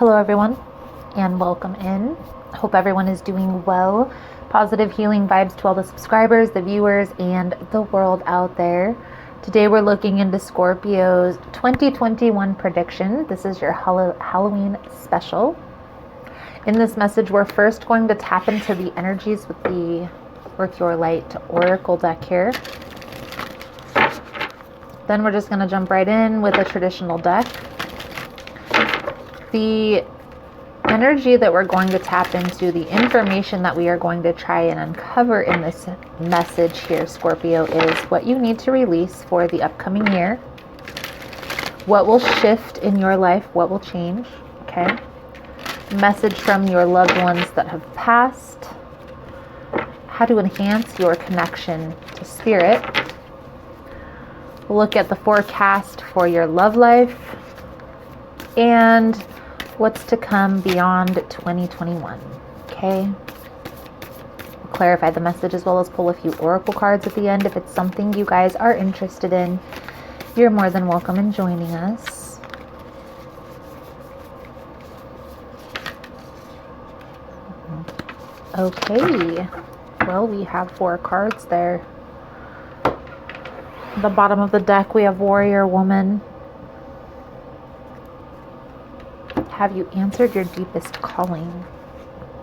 Hello everyone and welcome in. Hope everyone is doing well. Positive healing vibes to all the subscribers, the viewers, and the world out there. Today we're looking into Scorpio's 2021 prediction. This is your Halloween special. In this message, we're first going to tap into the energies with the Worth Your Light Oracle deck here. Then we're just going to jump right in with a traditional deck. The energy that we're going to tap into, the information that we are going to try and uncover in this message here, Scorpio, is what you need to release for the upcoming year. What will shift in your life? What will change? Okay. Message from your loved ones that have passed. How to enhance your connection to spirit. Look at the forecast for your love life. And what's to come beyond 2021. Okay. We'll clarify the message as well as pull a few oracle cards at the end. If it's something you guys are interested in, you're more than welcome in joining us. Okay. Well, we have 4 cards there. At the bottom of the deck, we have Warrior Woman. Have you answered your deepest calling?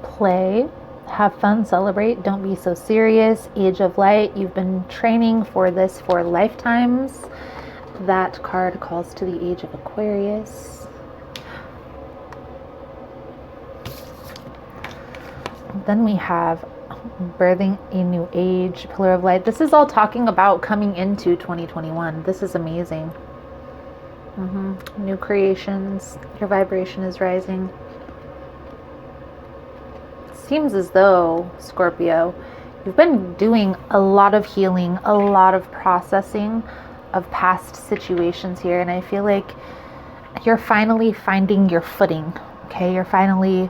Play, have fun, celebrate, don't be so serious. Age of Light, you've been training for this for lifetimes. That card calls to the age of Aquarius. Then we have Birthing a New Age, Pillar of Light. This is all talking about coming into 2021. This is amazing. New creations, your vibration is rising. Seems as though, Scorpio, you've been doing a lot of healing, a lot of processing of past situations here, and I feel like you're finally finding your footing. Okay, you're finally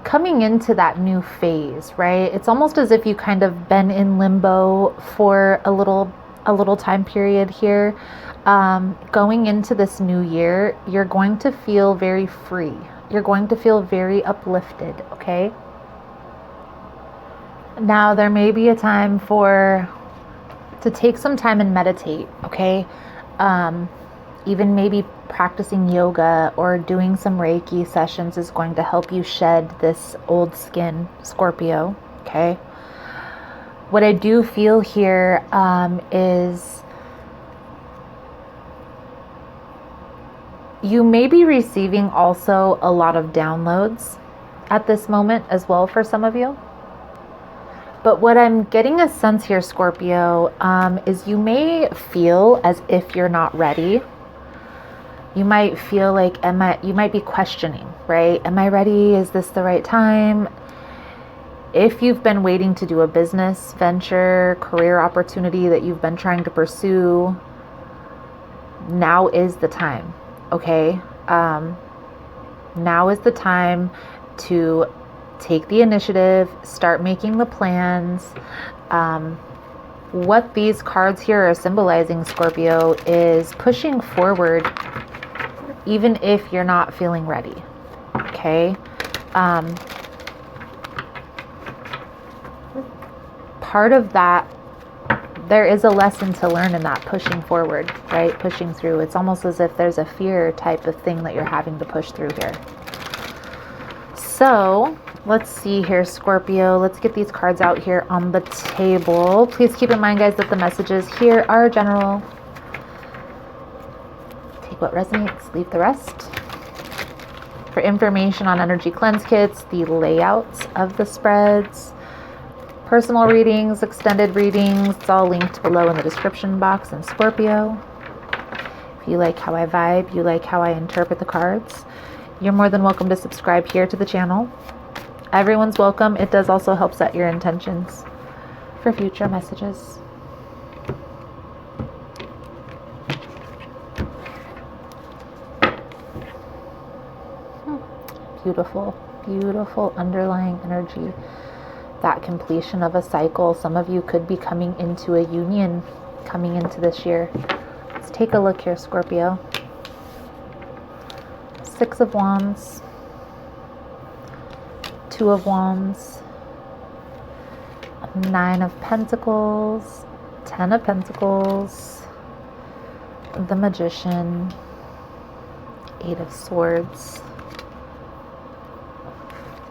coming into that new phase, right? It's almost as if you kind of been in limbo for a little time period here. Going into this new year, you're going to feel very free. You're going to feel very uplifted, okay? Now, there may be a time to take some time and meditate, okay? Even maybe practicing yoga or doing some Reiki sessions is going to help you shed this old skin, Scorpio, okay? What I do feel here is you may be receiving also a lot of downloads at this moment as well for some of you. But what I'm getting a sense here, Scorpio, is you may feel as if you're not ready. You might feel like, you might be questioning, right? Am I ready? Is this the right time? If you've been waiting to do a business venture, career opportunity that you've been trying to pursue, now is the time. Okay, now is the time to take the initiative, start making the plans. What these cards here are symbolizing, Scorpio, is pushing forward even if you're not feeling ready. Okay, part of that, there is a lesson to learn in that pushing forward, right? Pushing through. It's almost as if there's a fear type of thing that you're having to push through here. So let's see here, Scorpio. Let's get these cards out here on the table. Please keep in mind, guys, that the messages here are general. Take what resonates, leave the rest. For information on energy cleanse kits, the layouts of the spreads, personal readings, extended readings, it's all linked below in the description box. And Scorpio, if you like how I vibe, you like how I interpret the cards, you're more than welcome to subscribe here to the channel. Everyone's welcome. It does also help set your intentions for future messages. Beautiful, beautiful underlying energy. That completion of a cycle. Some of you could be coming into a union coming into this year. Let's take a look here, Scorpio. Six of Wands, Two of Wands, Nine of Pentacles, Ten of Pentacles, the Magician, Eight of Swords,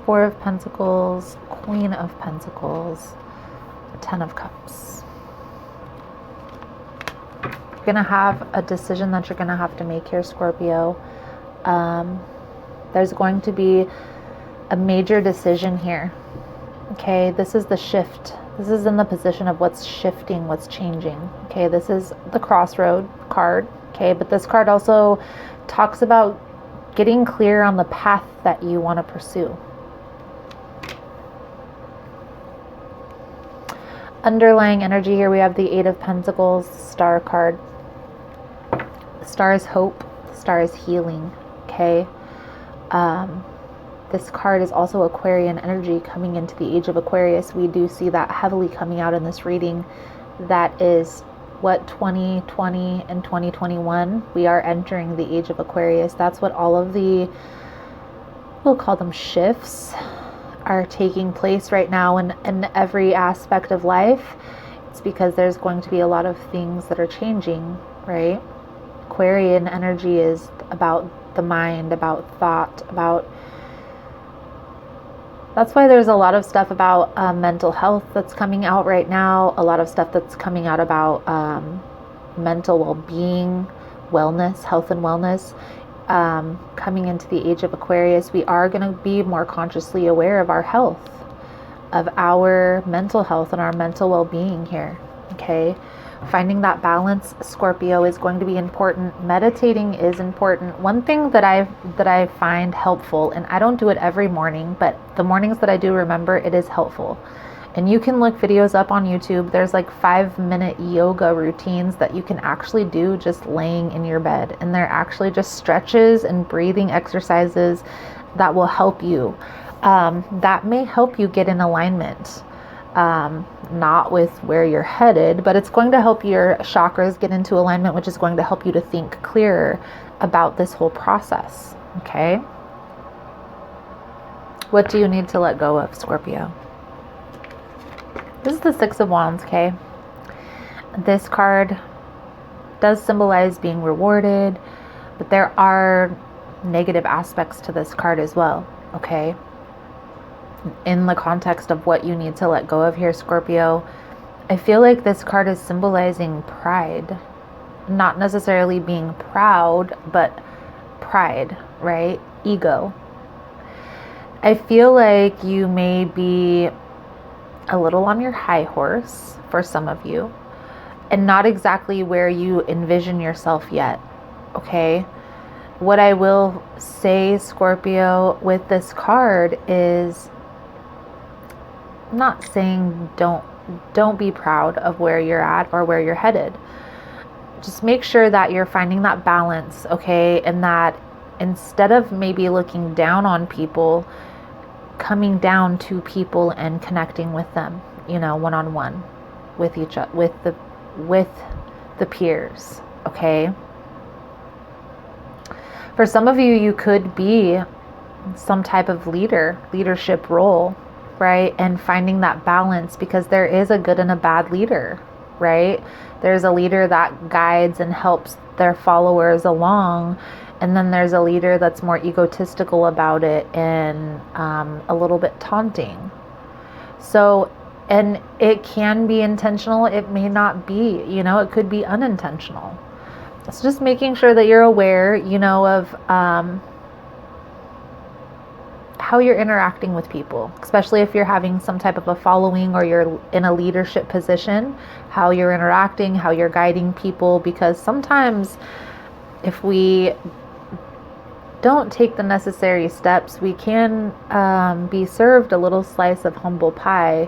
Four of Pentacles, Queen of Pentacles, Ten of Cups. You're going to have a decision that you're going to have to make here, Scorpio. There's going to be a major decision here. Okay, this is the shift. This is in the position of what's shifting, what's changing. Okay, this is the crossroad card. Okay, but this card also talks about getting clear on the path that you want to pursue. Underlying energy here, we have the Eight of Pentacles, Star card. The Star is hope. The Star is healing. Okay. This card is also Aquarian energy coming into the age of Aquarius. We do see that heavily coming out in this reading. That is what 2020 and 2021, we are entering the age of Aquarius. That's what all of the, we'll call them shifts, are taking place right now in every aspect of life. It's because there's going to be a lot of things that are changing, right? Aquarian energy is about the mind, about thought, about... That's why there's a lot of stuff about mental health that's coming out right now. A lot of stuff that's coming out about mental well-being, wellness, health and wellness. Coming into the age of Aquarius, we are going to be more consciously aware of our health, of our mental health and our mental well-being here. Okay. Finding that balance, Scorpio, is going to be important. Meditating is important. One thing that I find helpful, and I don't do it every morning, but the mornings that I do, remember, it is helpful. And you can look videos up on YouTube. There's like 5-minute yoga routines that you can actually do just laying in your bed. And they're actually just stretches and breathing exercises that will help you. That may help you get in alignment. Not with where you're headed, but it's going to help your chakras get into alignment, which is going to help you to think clearer about this whole process. Okay. What do you need to let go of, Scorpio? This is the Six of Wands. Okay. This card does symbolize being rewarded, but there are negative aspects to this card as well. Okay. In the context of what you need to let go of here, Scorpio, I feel like this card is symbolizing pride. Not necessarily being proud, but pride, right? Ego. I feel like you may be a little on your high horse for some of you, and not exactly where you envision yourself yet. Okay. What I will say, Scorpio, with this card is, I'm not saying don't be proud of where you're at or where you're headed. Just make sure that you're finding that balance, okay? And that instead of maybe looking down on people, coming down to people and connecting with them, you know, one-on-one with each other, with the peers, okay? For some of you, you could be some type of leadership role, right? And finding that balance, because there is a good and a bad leader, right? There's a leader that guides and helps their followers along. And then there's a leader that's more egotistical about it and a little bit taunting. So, and it can be intentional. It may not be, you know, it could be unintentional. It's just making sure that you're aware, you know, of how you're interacting with people, especially if you're having some type of a following or you're in a leadership position, how you're interacting, how you're guiding people, because sometimes if we don't take the necessary steps, we can be served a little slice of humble pie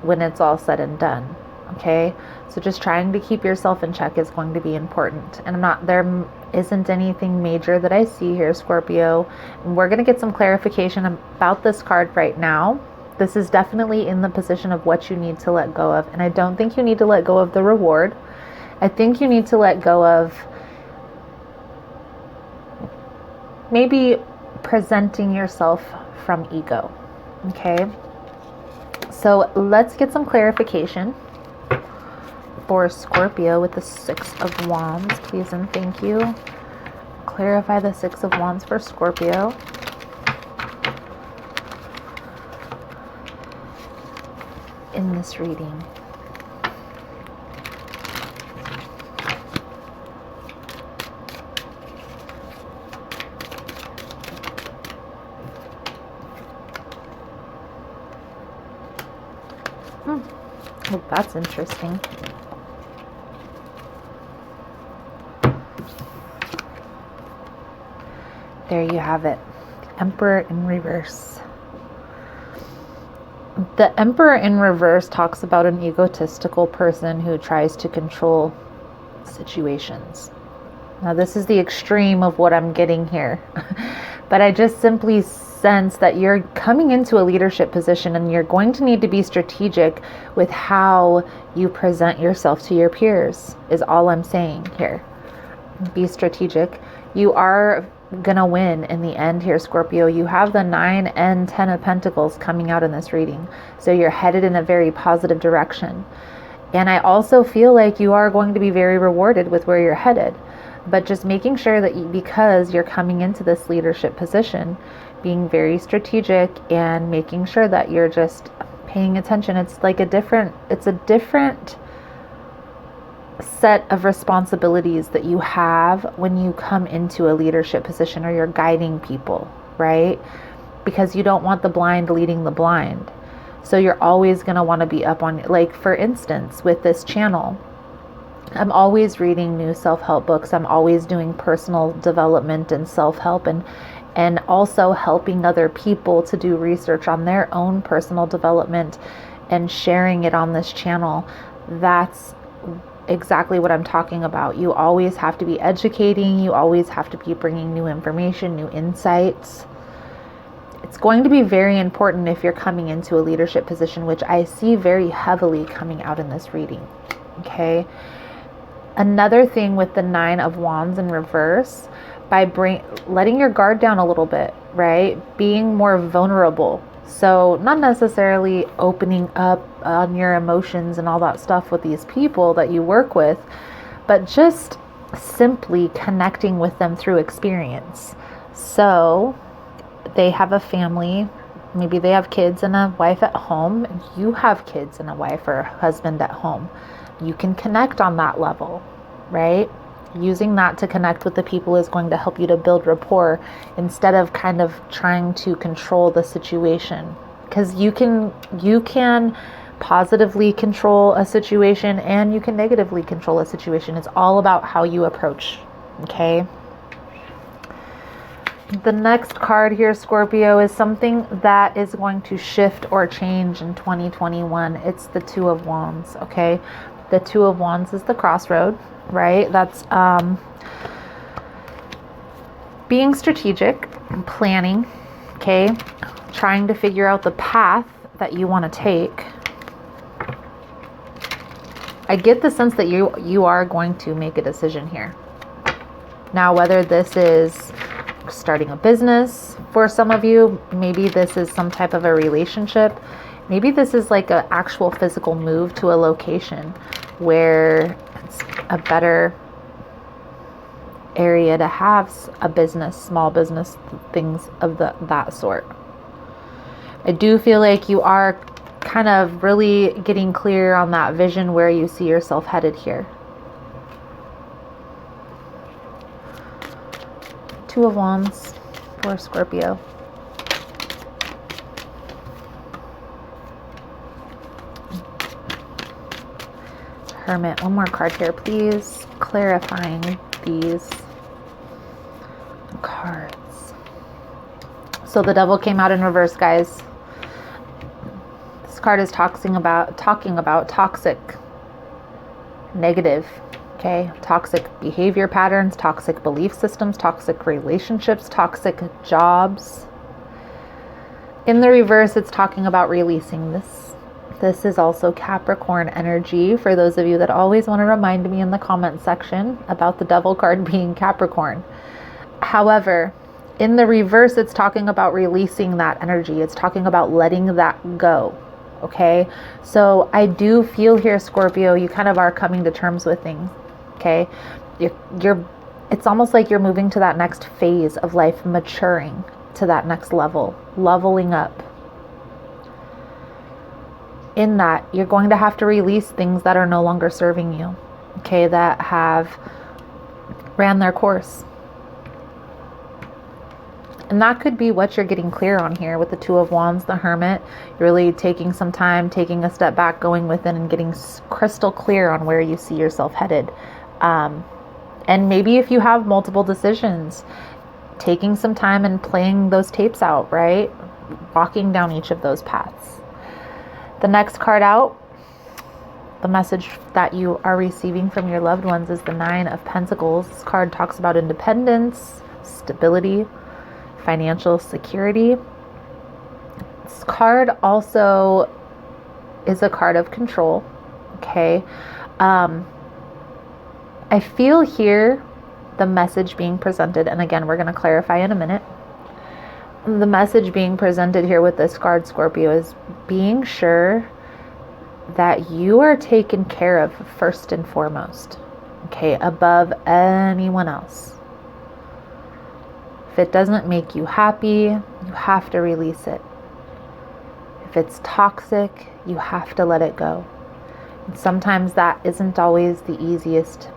when it's all said and done. Okay, so just trying to keep yourself in check is going to be important. And there isn't anything major that I see here, Scorpio. And we're going to get some clarification about this card right now. This is definitely in the position of what you need to let go of. And I don't think you need to let go of the reward. I think you need to let go of maybe presenting yourself from ego. Okay, so let's get some clarification for Scorpio with the Six of Wands, please and thank you. Clarify the Six of Wands for Scorpio. In this reading. Well, that's interesting. There you have it. The Emperor in reverse. The Emperor in reverse talks about an egotistical person who tries to control situations. Now, this is the extreme of what I'm getting here. But I just simply sense that you're coming into a leadership position and you're going to need to be strategic with how you present yourself to your peers, is all I'm saying here. Be strategic. You are gonna win in the end here, Scorpio. You have the 9 and 10 of Pentacles coming out in this reading. So you're headed in a very positive direction. And I also feel like you are going to be very rewarded with where you're headed. But just making sure that because you're coming into this leadership position, being very strategic and making sure that you're just paying attention. It's a different set of responsibilities that you have when you come into a leadership position or you're guiding people, right? Because you don't want the blind leading the blind. So you're always going to want to be up on, like, for instance, with this channel, I'm always reading new self-help books. I'm always doing personal development and self-help and also helping other people to do research on their own personal development and sharing it on this channel. That's exactly what I'm talking about. You always have to be educating. You always have to be bringing new information, new insights. It's going to be very important if you're coming into a leadership position, which I see very heavily coming out in this reading. Okay. Another thing with the 9 of Wands in reverse, by letting your guard down a little bit, right? Being more vulnerable. So not necessarily opening up on your emotions and all that stuff with these people that you work with, but just simply connecting with them through experience. So they have a family, maybe they have kids and a wife at home, and you have kids and a wife or a husband at home. You can connect on that level, right? Using that to connect with the people is going to help you to build rapport instead of kind of trying to control the situation. Because you can positively control a situation and you can negatively control a situation. It's all about how you approach, okay? The next card here, Scorpio, is something that is going to shift or change in 2021. It's the 2 of Wands, okay? The 2 of Wands is the crossroad, right? That's being strategic, planning, okay? Trying to figure out the path that you want to take. I get the sense that you are going to make a decision here. Now, whether this is starting a business for some of you, maybe this is some type of a relationship, maybe this is like an actual physical move to a location where it's a better area to have a business, small business, things of that sort. I do feel like you are kind of really getting clear on that vision where you see yourself headed here. 2 of Wands for Scorpio. Hermit. One more card here, please. Clarifying these cards. So the Devil came out in reverse, guys. This card is talking about toxic, negative, okay? Toxic behavior patterns, toxic belief systems, toxic relationships, toxic jobs. In the reverse, it's talking about releasing this. This is also Capricorn energy for those of you that always want to remind me in the comment section about the Devil card being Capricorn. However, In the reverse, it's talking about releasing that energy. It's talking about letting that go. Okay. So I do feel here, Scorpio, you kind of are coming to terms with things. Okay. It's almost like you're moving to that next phase of life, maturing to that next level, leveling up. In that, you're going to have to release things that are no longer serving you. Okay. That have ran their course. And that could be what you're getting clear on here with the Two of Wands, the Hermit. You're really taking some time, taking a step back, going within and getting crystal clear on where you see yourself headed. And maybe if you have multiple decisions, taking some time and playing those tapes out, right? Walking down each of those paths. The next card out, the message that you are receiving from your loved ones is the Nine of Pentacles. This card talks about independence, stability, financial security. This card also is a card of control. Okay. I feel here the message being presented, and again, we're going to clarify in a minute. The message being presented here with this card, Scorpio, is being sure that you are taken care of first and foremost. Okay. Above anyone else. If it doesn't make you happy, you have to release it. If it's toxic, you have to let it go. And sometimes that isn't always the easiest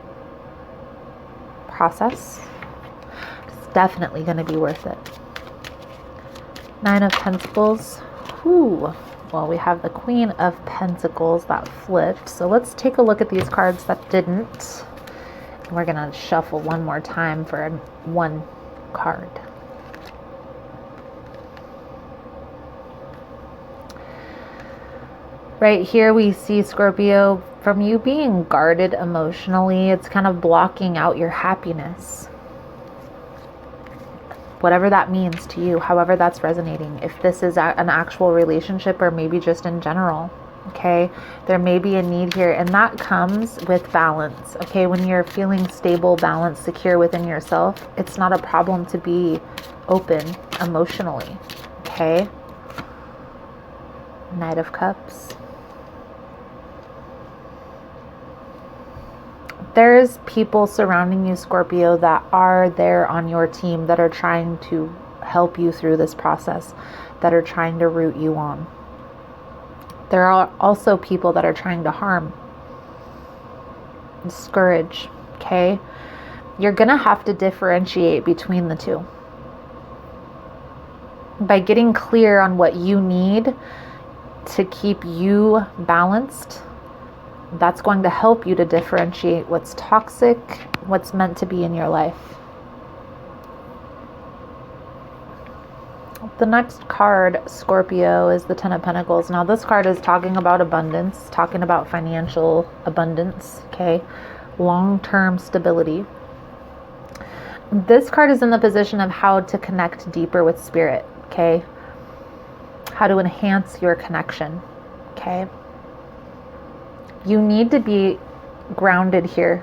process. It's definitely going to be worth it. Nine of Pentacles. Whew. Well, we have the Queen of Pentacles that flipped. So let's take a look at these cards that didn't. And we're going to shuffle one more time for one card. Right here we see, Scorpio, from you being guarded emotionally, it's kind of blocking out your happiness. Whatever that means to you, however that's resonating. If this is an actual relationship or maybe just in general, okay? There may be a need here, and that comes with balance, okay? When you're feeling stable, balanced, secure within yourself, it's not a problem to be open emotionally, okay? Knight of Cups. There's people surrounding you, Scorpio, that are there on your team that are trying to help you through this process, that are trying to root you on. There are also people that are trying to harm, discourage, okay? You're going to have to differentiate between the two. By getting clear on what you need to keep you balanced, that's going to help you to differentiate what's toxic, what's meant to be in your life. The next card, Scorpio, is the Ten of Pentacles. Now this card is talking about abundance, talking about financial abundance, okay? Long-term stability. This card is in the position of how to connect deeper with spirit, okay? How to enhance your connection, okay? You need to be grounded here.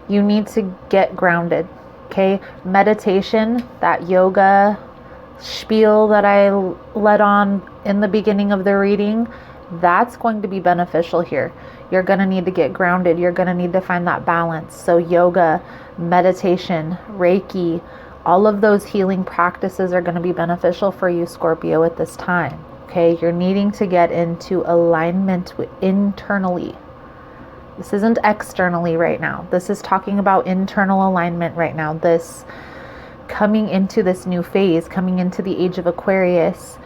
You need to get grounded, okay? Meditation, that yoga spiel that I led on in the beginning of the reading, that's going to be beneficial here. You're going to need to get grounded. You're going to need to find that balance. So yoga, meditation, Reiki, all of those healing practices are going to be beneficial for you, Scorpio, at this time. Okay, you're needing to get into alignment internally. This isn't externally right now. This is talking about internal alignment right now. This coming into this new phase, coming into the age of Aquarius,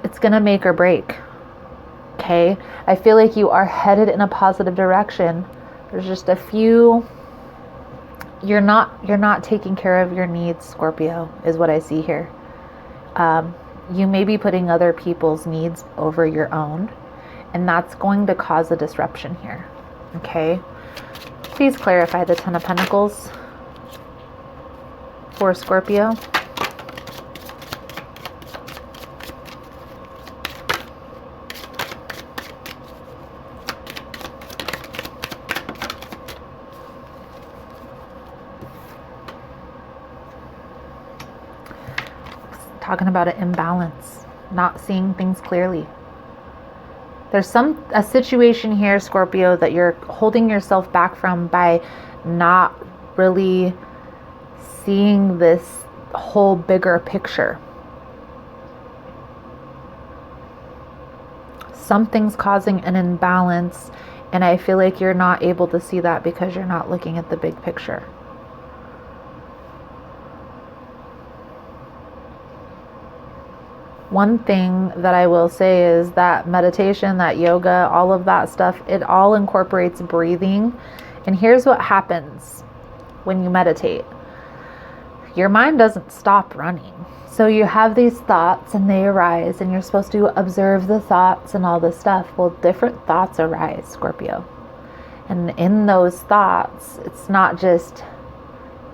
it's going to make or break. Okay, I feel like you are headed in a positive direction. There's just a few. You're not taking care of your needs, Scorpio, is what I see here. You may be putting other people's needs over your own, and that's going to cause a disruption here. Okay, please clarify the Ten of Pentacles for Scorpio. talking about an imbalance, not seeing things clearly. There's a situation here, Scorpio, that you're holding yourself back from by not really seeing this whole bigger picture. Something's causing an imbalance, and I feel like you're not able to see that because you're not looking at the big picture. One thing that I will say is that meditation, that yoga, all of that stuff, it all incorporates breathing. And here's what happens when you meditate. Your mind doesn't stop running. So you have these thoughts and they arise, and you're supposed to observe the thoughts and all this stuff. Well, different thoughts arise, Scorpio. And in those thoughts, it's not just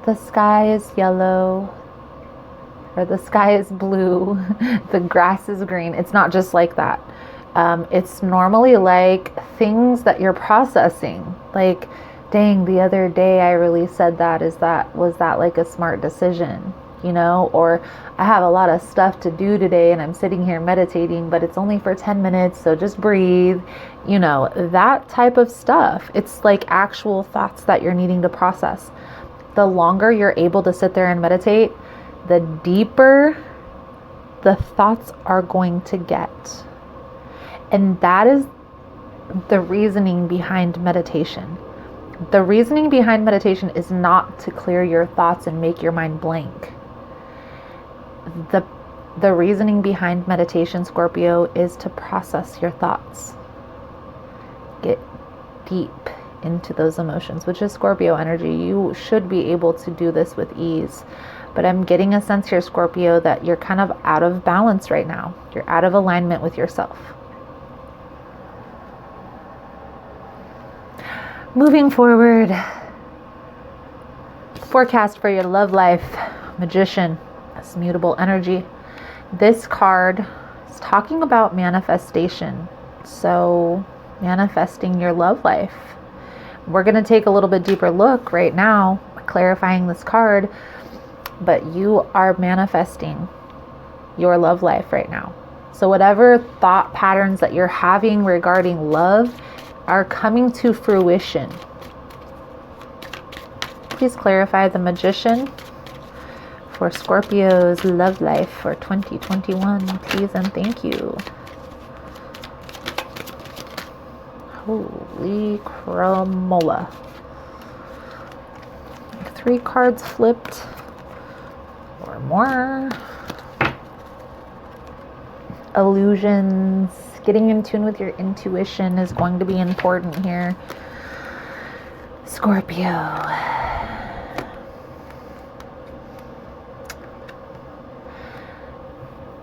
the sky is yellow, or the sky is blue, the grass is green. It's not just like that. It's normally like things that you're processing. Like, dang, the other day I really said that. Was that like a smart decision? You know, or I have a lot of stuff to do today and I'm sitting here meditating, but it's only for 10 minutes. So just breathe, you know, that type of stuff. It's like actual thoughts that you're needing to process. The longer you're able to sit there and meditate, the deeper the thoughts are going to get. And that is the reasoning behind meditation. The reasoning behind meditation is not to clear your thoughts and make your mind blank. The reasoning behind meditation, Scorpio, is to process your thoughts. Get deep into those emotions, which is Scorpio energy. You should be able to do this with ease. But I'm getting a sense here, Scorpio, that you're kind of out of balance right now. You're out of alignment with yourself. Moving forward, forecast for your love life, Magician, this mutable energy. This card is talking about manifestation. So manifesting your love life. We're going to take a little bit deeper look right now, clarifying this card. But you are manifesting your love life right now. So whatever thought patterns that you're having regarding love are coming to fruition. Please clarify the Magician for Scorpio's love life for 2021, please and thank you. Holy cramola. 3 cards flipped. Or more. Illusions. Getting in tune with your intuition is going to be important here, Scorpio.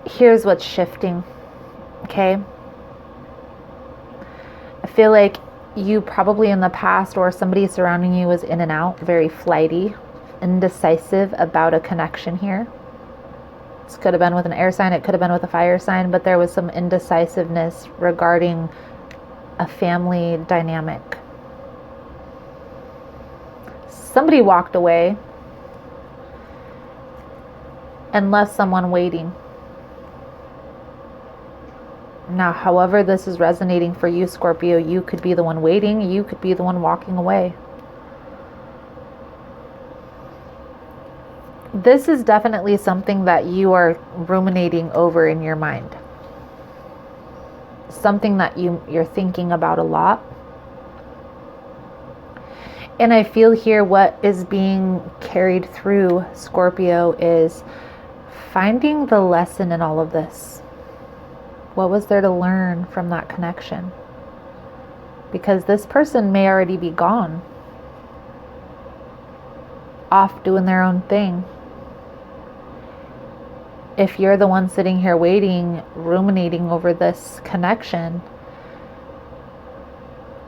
Here's what's shifting, okay? I feel like you probably in the past, or somebody surrounding you, was in and out, very flighty, indecisive about a connection here. This could have been with an air sign, it could have been with a fire sign, but there was some indecisiveness regarding a family dynamic. Somebody walked away and left someone waiting. Now, however this is resonating for you, Scorpio, you could be the one waiting, you could be the one walking away. This is definitely something that you are ruminating over in your mind. Something that you're thinking about a lot. And I feel here what is being carried through, Scorpio, is finding the lesson in all of this. What was there to learn from that connection? Because this person may already be gone, off doing their own thing. If you're the one sitting here waiting, ruminating over this connection,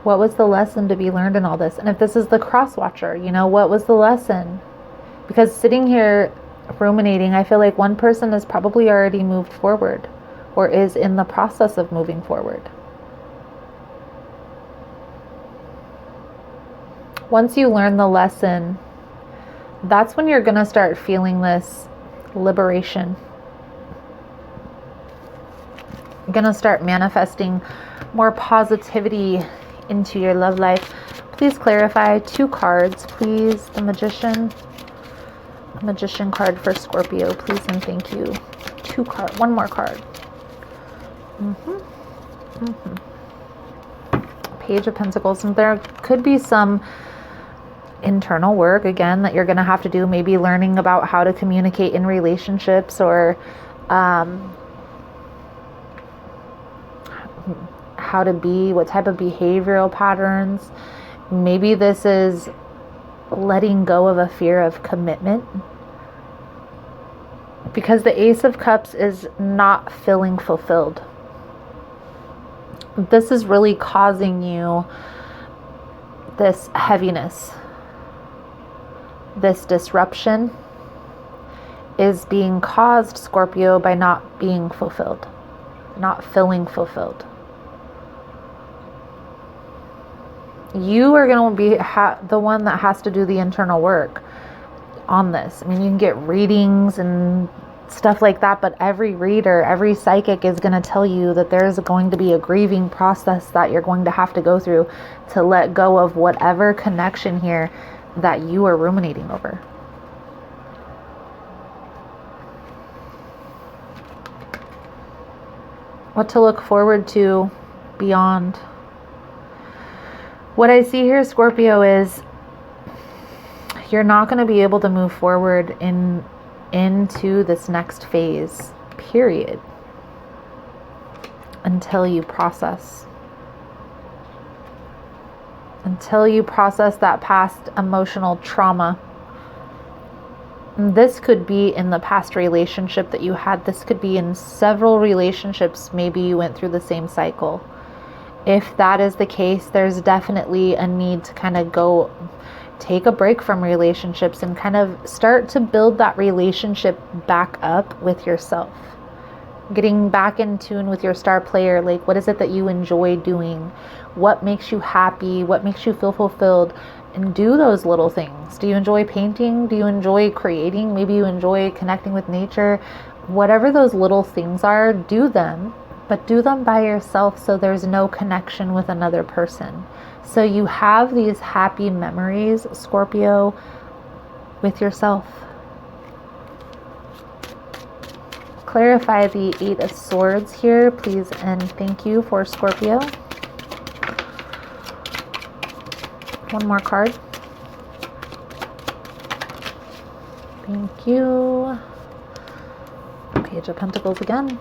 what was the lesson to be learned in all this? And if this is the cross watcher, you know, what was the lesson? Because sitting here ruminating, I feel like one person has probably already moved forward or is in the process of moving forward. Once you learn the lesson, that's when you're going to start feeling this liberation. going to start manifesting more positivity into your love life. Please clarify 2 cards, please. The Magician card for Scorpio, please and thank you. 2 card, 1 more card. Page of Pentacles, and there could be some internal work again that you're going to have to do, maybe learning about how to communicate in relationships, or how to be, what type of behavioral patterns. Maybe this is letting go of a fear of commitment, because the Ace of Cups is not feeling fulfilled. This is really causing you this heaviness. This disruption is being caused, Scorpio, by not being fulfilled, not feeling fulfilled. You are going to be the one that has to do the internal work on this. I mean, you can get readings and stuff like that, but every reader, every psychic is going to tell you that there's going to be a grieving process that you're going to have to go through to let go of whatever connection here that you are ruminating over. What to look forward to beyond. What I see here, Scorpio, is you're not going to be able to move forward into this next phase, period, until you process. Until you process that past emotional trauma. And this could be in the past relationship that you had. This could be in several relationships. Maybe you went through the same cycle. If that is the case, there's definitely a need to kind of go take a break from relationships and kind of start to build that relationship back up with yourself. Getting back in tune with your star player. Like, what is it that you enjoy doing? What makes you happy? What makes you feel fulfilled? And do those little things. Do you enjoy painting? Do you enjoy creating? Maybe you enjoy connecting with nature. Whatever those little things are, do them. But do them by yourself, so there's no connection with another person. So you have these happy memories, Scorpio, with yourself. Clarify the 8 of Swords here, please, and thank you for Scorpio. 1 more card. Thank you. Page of Pentacles again.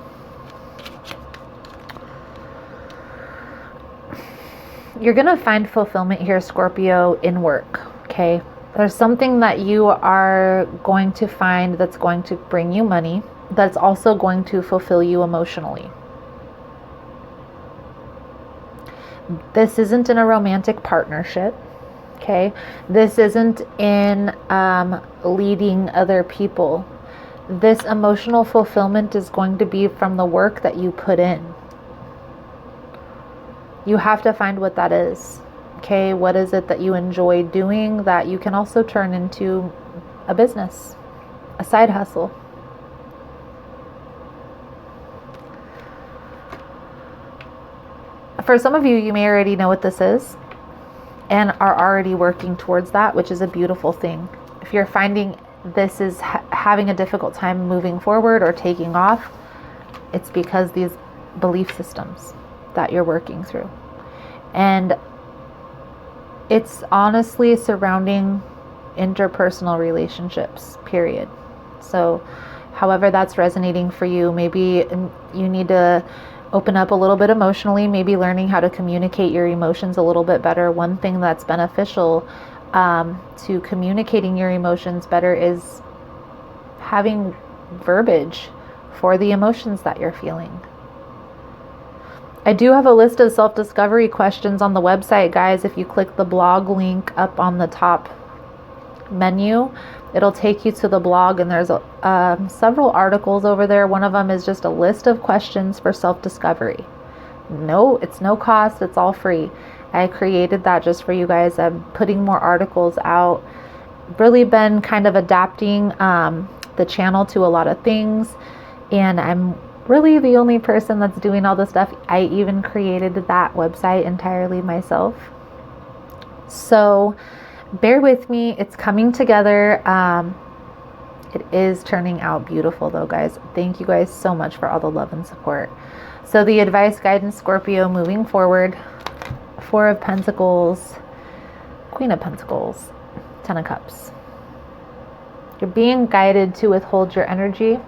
You're going to find fulfillment here, Scorpio, in work, okay? There's something that you are going to find that's going to bring you money, that's also going to fulfill you emotionally. This isn't in a romantic partnership, okay? This isn't in leading other people. This emotional fulfillment is going to be from the work that you put in. You have to find what that is, okay? What is it that you enjoy doing that you can also turn into a business, a side hustle? For some of you, you may already know what this is and are already working towards that, which is a beautiful thing. If you're finding this is having a difficult time moving forward or taking off, it's because these belief systems that you're working through. And it's honestly surrounding interpersonal relationships, period. So however that's resonating for you, maybe you need to open up a little bit emotionally, maybe learning how to communicate your emotions a little bit better. One thing that's beneficial to communicating your emotions better is having verbiage for the emotions that you're feeling. I do have a list of self-discovery questions on the website, guys. If you click the blog link up on the top menu, it'll take you to the blog, and there's several articles over there. One of them is just a list of questions for self-discovery. No, it's no cost. It's all free. I created that just for you guys. I'm putting more articles out. Really been kind of adapting the channel to a lot of things, and I'm really the only person that's doing all this stuff. I even created that website entirely myself. So bear with me. It's coming together. It is turning out beautiful though, guys. Thank you guys so much for all the love and support. So the advice, guidance, Scorpio, moving forward, 4 of Pentacles, Queen of Pentacles, 10 of Cups. You're being guided to withhold your energy.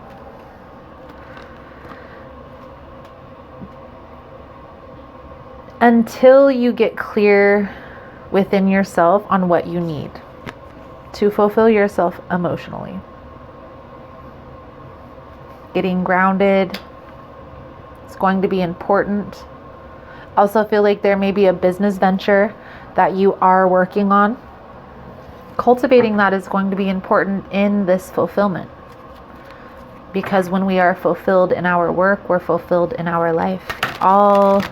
Until you get clear within yourself on what you need to fulfill yourself emotionally. Getting grounded is going to be important. Also feel like there may be a business venture that you are working on. Cultivating that is going to be important in this fulfillment. Because when we are fulfilled in our work, we're fulfilled in our life. It all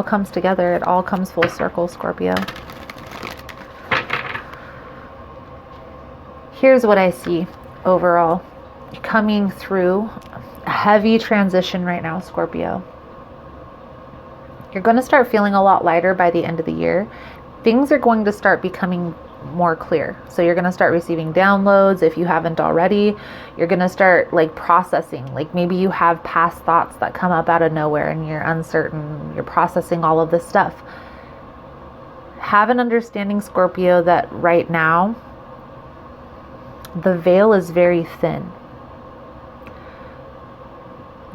comes together. It all comes full circle, Scorpio. Here's what I see overall. Coming through a heavy transition right now, Scorpio. You're going to start feeling a lot lighter by the end of the year. Things are going to start becoming more clear. So you're going to start receiving downloads. If you haven't already, you're going to start like processing. Like maybe you have past thoughts that come up out of nowhere and you're uncertain. You're processing all of this stuff. Have an understanding, Scorpio, that right now the veil is very thin.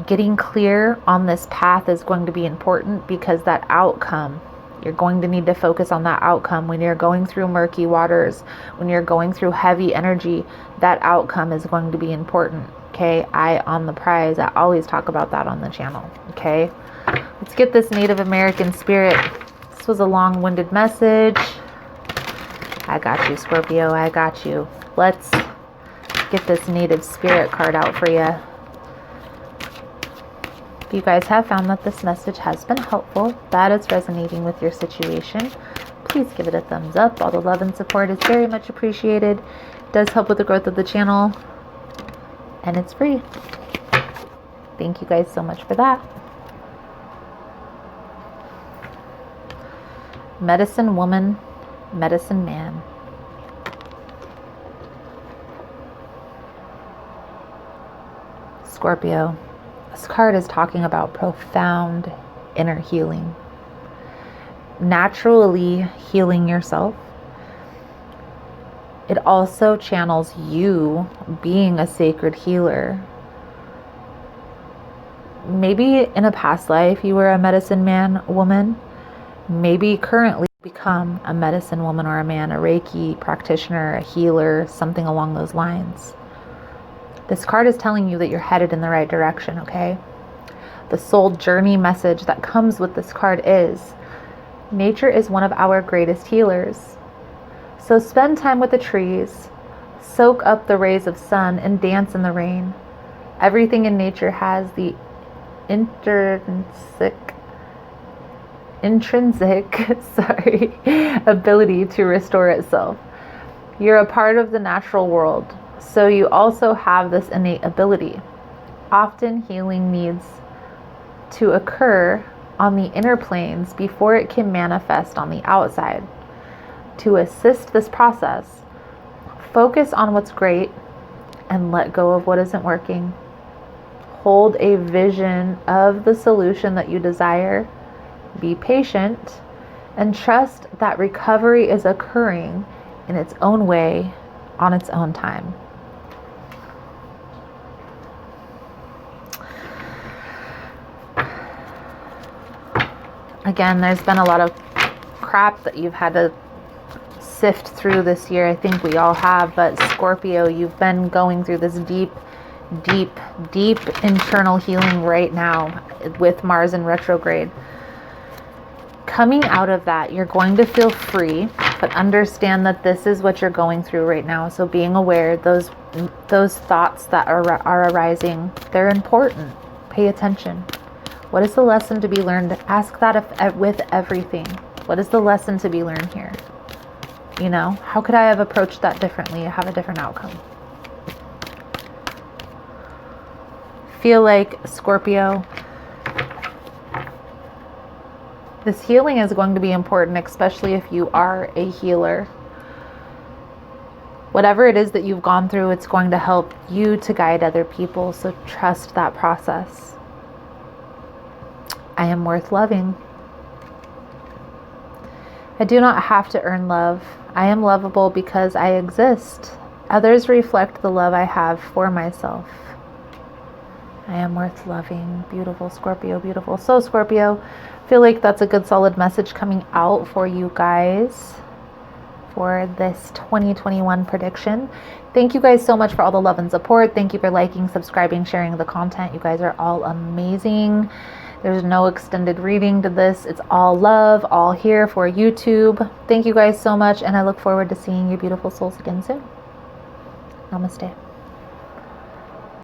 Getting clear on this path is going to be important because that outcome, you're going to need to focus on that outcome when you're going through murky waters, when you're going through heavy energy. That outcome is going to be important. Okay, eye on the prize. I always talk about that on the channel. Okay, let's get this Native American spirit. This was a long-winded message. I got you, Scorpio. I got you. Let's get this Native Spirit card out for you. If you guys have found that this message has been helpful, that it's resonating with your situation, please give it a thumbs up. All the love and support is very much appreciated. It does help with the growth of the channel, and it's free. Thank you guys so much for that. Medicine woman, medicine man. Scorpio. This card is talking about profound inner healing. Naturally healing yourself. It also channels you being a sacred healer. Maybe in a past life you were a medicine man, woman. Maybe currently become a medicine woman or a man, a Reiki practitioner, a healer, something along those lines. This card is telling you that you're headed in the right direction, okay? The soul journey message that comes with this card is, nature is one of our greatest healers. So spend time with the trees, soak up the rays of sun, and dance in the rain. Everything in nature has the intrinsic ability to restore itself. You're a part of the natural world. So you also have this innate ability. Often healing needs to occur on the inner planes before it can manifest on the outside. To assist this process, focus on what's great and let go of what isn't working. Hold a vision of the solution that you desire. Be patient and trust that recovery is occurring in its own way, on its own time. Again, there's been a lot of crap that you've had to sift through this year. I think we all have, but Scorpio, you've been going through this deep internal healing right now with Mars in retrograde. Coming out of that, you're going to feel free, but understand that this is what you're going through right now. So being aware, those thoughts that are arising, they're important. Pay attention. What is the lesson to be learned? Ask that with everything. What is the lesson to be learned here? You know, how could I have approached that differently, have a different outcome? feel like, Scorpio, this healing is going to be important, especially if you are a healer. Whatever it is that you've gone through, it's going to help you to guide other people. So trust that process. I am worth loving. I do not have to earn love. I am lovable because I exist. Others reflect the love I have for myself. I am worth loving. Beautiful, Scorpio, beautiful. So Scorpio, I feel like that's a good solid message coming out for you guys for this 2021 prediction. Thank you guys so much for all the love and support. Thank you for liking, subscribing, sharing the content. You guys are all amazing. There's no extended reading to this. It's all love, all here for YouTube. Thank you guys so much, and I look forward to seeing your beautiful souls again soon. Namaste.